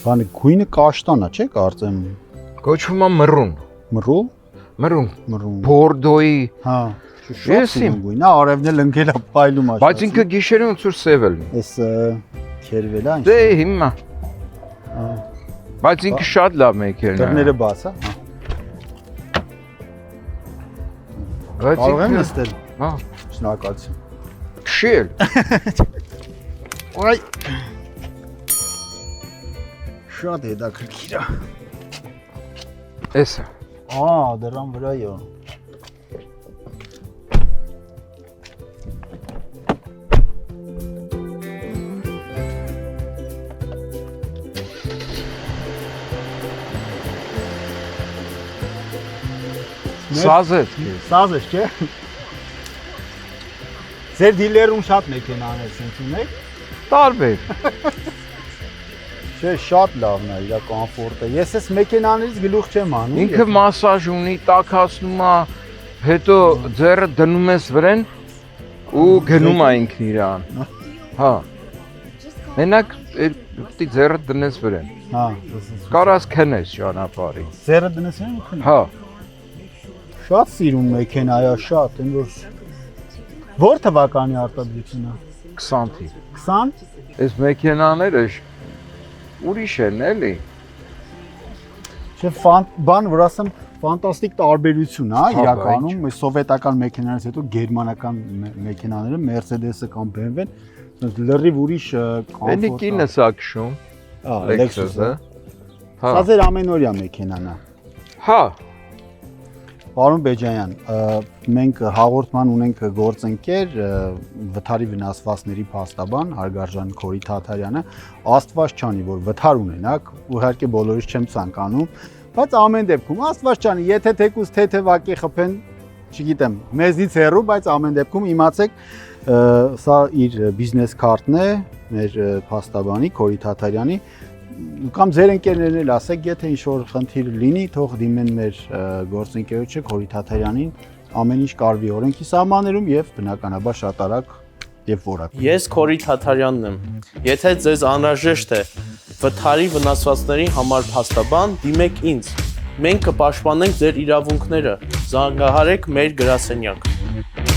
Բանը գույնը կաշտանա, չէ՞ կարծեմ։ Կոչվում է մռուն։ Մռու։ Մռուն։ Բորդոյի։ Հա։ Ես իմ գույնը արևն էլ ընկել է փայլում աշ։ Բայց ինքը գիշերին ոնց որ սև է լինում։ Էս քերվել է ինչ։ Դե հիմա։ Բայց ինքը շատ լավ մեքենա է։ Դռները բաց է։ Բայց Կարող եմ ինքը նստել։ հա, Շնորհակալություն։ քշել։ Այ։ Շատ հետաքրքիր է։ Էսա։ Դրան վրա է։ Սազետ։ Սազ է, չէ՞։ Ձեր դիլերում շատ մեքենաներ sense ունեք։ Տարբեր։ Չէ, շատ լավն է, իր կոմֆորտը։ Ես էս մեքենաներից գլուխ չեմ անում։ Ինքը մասաժ ունի, տաքացնում է, հետո ձեռը դնում ես վրան ու գնում է ինքն իրան։ Հա։ Մենակ պետք է ձեռը դնես վրան։ Հա, Կարաս քնես ճանապարհին։ ձերը դնես են քն։ Հա։ Շատ սիրուն մեքենա է, շատ, այն որ Որ թվականի արտադրությունն է։ 20 թիվ։ 20։ Այս մեքենաները ուրիշ են, էլի։ Չէ, բան, որ ասեմ, ֆանտաստիկ տարբերություն է իրականում, այս սովետական մեքենաներից հետո գերմանական մեքենաները, Mercedes-ը կամ BMW-ն լրիվ ուրիշ կոմֆորտ։ Էլի կինս է քշում։ Lexus-ը։ Հա։ Սա ձեր ամենօրյա մեքենան է։ Հա։ Պարոն Բեջանյան, մենք հաղորդման ունենք գործընկեր վթարի վնասվածքների փաստաբան Հարգարժան Քորի Թաթարյանը, Աստված չանի, որ վթար ունենաք, իհարկե բոլորից չեմ ցանկանում, բայց ամեն դեպքում Աստված չանի, եթե թեկուզ թեթևակի խփեն, չգիտեմ, մեզնից հեռու, բայց ամեն դեպքում իմացեք, սա իր բիզնես քարտն է, մեր փաստաբանի Քորի Թաթարյանի կամ ձեր ընկերներն էլ ասեք, եթե ինչ-որ խնդիր լինի, թող դիմեն մեր գործընկերոջը Քորի Թաթարյանին, ամեն ինչ կարվի օրենքի սահմաններում եւ բնականաբար շատ արագ եւ որակ։ Ես Քորի Թաթարյանն եմ։ Եթե ձեզ անհրաժեշտ է վթարի վնասվածքների համար փաստաբան, դիմեք ինձ։ Մենք կպաշտպանենք ձեր իրավունքները։ Զանգահարեք մեր գրասենյակ։